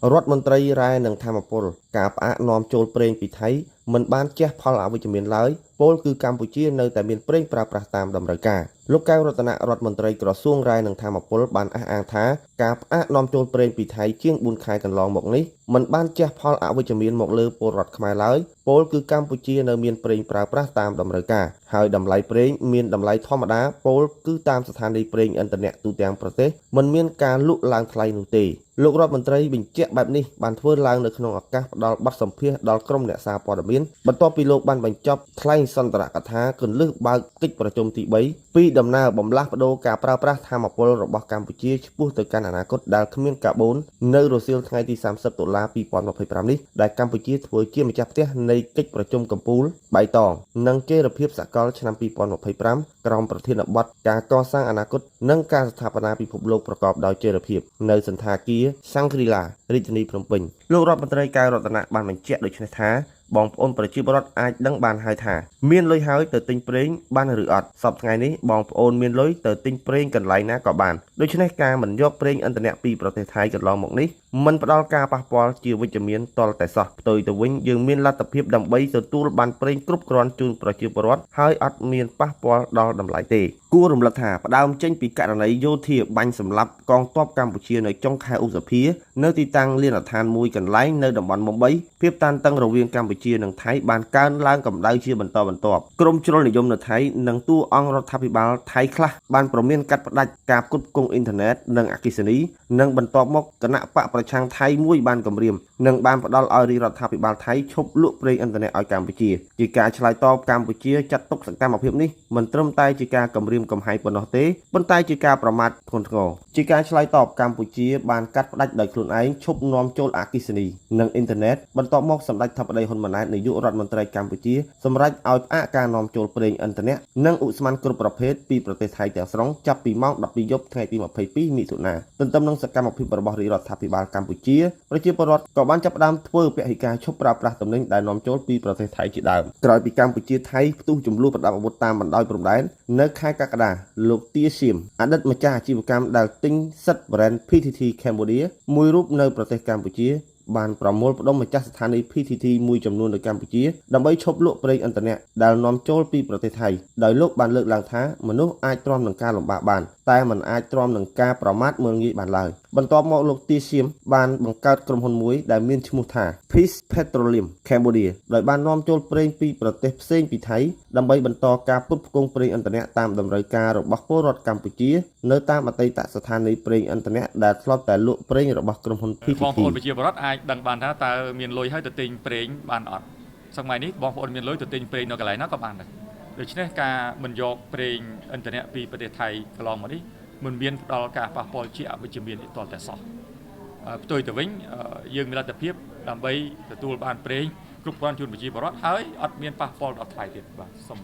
រដ្ឋមន្ត្រីរ៉ែនិងធម្មពលការផ្អាកនាំចូលប្រេងពីថៃមិនបានជះផលអវិជ្ជមានឡើយពលគឺកម្ពុជានៅតែមានប្រេងប្រើប្រាស់តាមតម្រូវការលោកកៅរតនៈរដ្ឋមន្ត្រីក្រសួងរ៉ែនិងធម្មពលបានអះអាងថាការផ្អាកនាំចូលប្រេងពីថៃជាង4ខែកន្លងមកនេះមិនបានជះផលអវិជ្ជមានមកលើពលរដ្ឋខ្មែរឡើយពលគឺកម្ពុជានៅមានប្រេងប្រើប្រាស់តាមតម្រូវការហើយតម្លៃប្រេងមានតម្លៃធម្មតាពលគឺតាមស្ថានីយ៍ប្រេងឥន្ធនៈទូទាំងប្រទេសមិនមានការលក់ឡើងថ្លៃនោះទេលោករដ្ឋមន្ត្រីបញ្ជាក់បែបនេះបានធ្វើឡើងនៅក្នុងឱកាសផ្ដល់បទសម្ភាសន៍ដល់ក្រុមអ្នកសារព័ត៌មានបន្ទាប់ពីលោកបានបញ្ចប់ថ្លែងសន្ទរកថាគន្លឹះបើកកិច្ចប្រជុំទី3ពីដំណើរបំលាស់ប្ដូរការប្រើប្រាស់ធម្មពលរបស់កម្ពុជាឆ្ពោះទៅកាន់អនាគតដែលគ្មានកាបូននៅរសៀលថ្ងៃទី30តុលា2025នេះដែលកម្ពុជាធ្វើជាម្ចាស់ផ្ទះនៃកិច្ចប្រជុំកំពូលបៃតងនិងចីរភាពសកលឆ្នាំ2025ក្រោមប្រធានបទការកសាងអនាគតនិងការស្ថាបនាពិភពលោកប្រកបដោយចីរភាពនៅសន្តាគារសាំងគ្រីឡារាជធានីភ្នំពេញលោករដ្ឋមន្ត្រីកែវរតនៈបានបញ្ជាក់ដូចនេះថាបងប្អូនប្រជាពលរដ្ឋអាចដឹងបានហើយថាមានលុយហើយទៅទិញប្រេងបានឬអត់សប្តាហ៍ថ្ងៃនេះបងប្អូនមានលុយទៅទិញប្រេងកន្លែងណាក៏បានដូច្នេះការមិនយកប្រេងឥន្ធនៈពីប្រទេសថៃកន្លងមកនេះមិនផ្ដល់ការប៉ះពាល់ជាវិជ្ជមានតលតែសោះផ្ទុយទៅវិញយើងមានលទ្ធភាពដើម្បីទទួលបានប្រេងគ្រប់គ្រាន់ជូនប្រជាពលរដ្ឋហើយអត់មានប៉ះពាល់ដល់តម្លៃទេគួររំលឹកថាផ្ដើមចេញពីករណីយោធាបាញ់សម្លាប់កងទ័ពកម្ពុជានៅចុងខែឧសភានៅទីតាំងលានដ្ឋានមួយកន្លែងនៅតំបន់មុំបីភាពតានតឹងរវាងកម្ពុជានិងថៃបានកើនឡើងកម្ដៅជាបន្តបន្ទាប់ក្រុមជ្រុលនិយមនៅថៃនិងតួអង្គរដ្ឋាភិបាលថៃខ្លះបានប្រមានកាត់ផ្ដាច់ការផ្គត់ផ្គង់អ៊ីនធឺណិតនិងអគ្គិសនីនិងបន្ទាប់មកគណៈបកប្រឆាំងថៃមួយបានគម្រាមនិងបានផ្ដល់ឲ្យរដ្ឋាភិបាលថៃឈប់លក់ប្រេងឥន្ធនៈឲ្យកម្ពុជាជាការឆ្លើយតបកម្ពុជាចាត់ទុកសកម្មភាពនេះមិនត្រឹមតែជាការគម្រាមកំហែងប៉ុណ្ណោះទេប៉ុន្តែជាការប្រមាថធ្ងន់ធ្ងរជាការឆ្លើយតបកម្ពុជាបានកាត់ផ្ដាច់ដោយខ្លួនឯងឈប់នាំចូលអគ្គិសនីនិងអ៊ីនធឺណិតបន្ទាប់មកសម្ដេចធិបតីហ៊ុនម៉ាណែតនាយករដ្ឋមន្ត្រីកម្ពុជាសម្រេចឲ្យផ្អាកការនាំចូលប្រេងឥន្ធនៈនិងឧស្ម័នគ្រប់ប្រភេទពីប្រទេសថៃទាំងស្រុងចាប់ពីម៉ោង 12 យប់ថ្ងៃទី 22 មិថុនាទន្ទឹមនឹងសកម្មភាពរបស់រាជរដ្ឋាភិបាលកម្ពុជាប្រជាពលរដ្ឋក៏បានចាប់ផ្ដើមធ្វើពហិការឈប់ប្រើប្រាស់ទំនិញដែលនាំចូលពីប្រទេសថៃជាដើមក្រោយពីកម្ពុជាថៃផ្ទុះចំនួនប្រដាប់អាវុធតាមបណ្ដោយព្រំដែននៅខែកក្កដាលោកទាសៀមអតីតម្ចាស់អាជីវកម្មដែលទិញសិទ្ធិ brand PTT Cambodia មួយរូបនៅប្រទេសកម្ពុជាបានប្រមូលផ្ដុំម្ចាស់ស្ថានីយ៍ PTT មួយចំនួននៅកម្ពុជាដើម្បីឈប់លក់ប្រេងឥន្ធនៈដែលនាំចូលពីប្រទេសថៃដោយលោកបានលើកឡើងថាមនុស្សអាចទ្រាំនឹងការលំបាកបានតែមិនអាចទ្រាំនឹងការប្រមាថមើលងាយបានឡើយបន្ទាប់មកលោកទាសៀមបានបង្កើតក្រុមហ៊ុនមួយដែលមានឈ្មោះថា Peace Petroleum Cambodia ដោយបាននាំចូលប្រេងពីប្រទេសផ្សេងពីថៃដើម្បីបន្តការផ្គត់ផ្គង់ប្រេងឥន្ធនៈតាមតម្រូវការរបស់ពលរដ្ឋកម្ពុជានៅតាមអតីតស្ថានីយ៍ប្រេងឥន្ធនៈដែលធ្លាប់តែលក់ប្រេងរបស់ក្រុមហ៊ុន PTT បងប្អូនប្រជាពលរដ្ឋអាចដឹងបានថាតើមានលុយហើយទៅទិញប្រេងបានអត់សម័យនេះបងប្អូនមានលុយទៅទិញប្រេងនៅកន្លែងណាក៏បានដែរដូច្នេះការមិនយកប្រេងឥន្ធនៈពីប្រទេសថៃកន្លងមកនេះមិនមានផ្ដល់ការប៉ះពាល់ជាអវិជ្ជមានតតែសោះផ្ទុយទៅវិញយើងមានលទ្ធភាពដើម្បីទទួលបានប្រេងគ្រប់គ្រាន់ជូនប្រជាពលរដ្ឋហើយអត់មានប៉ះពាល់ដល់ថ្លៃទៀតបាទសូម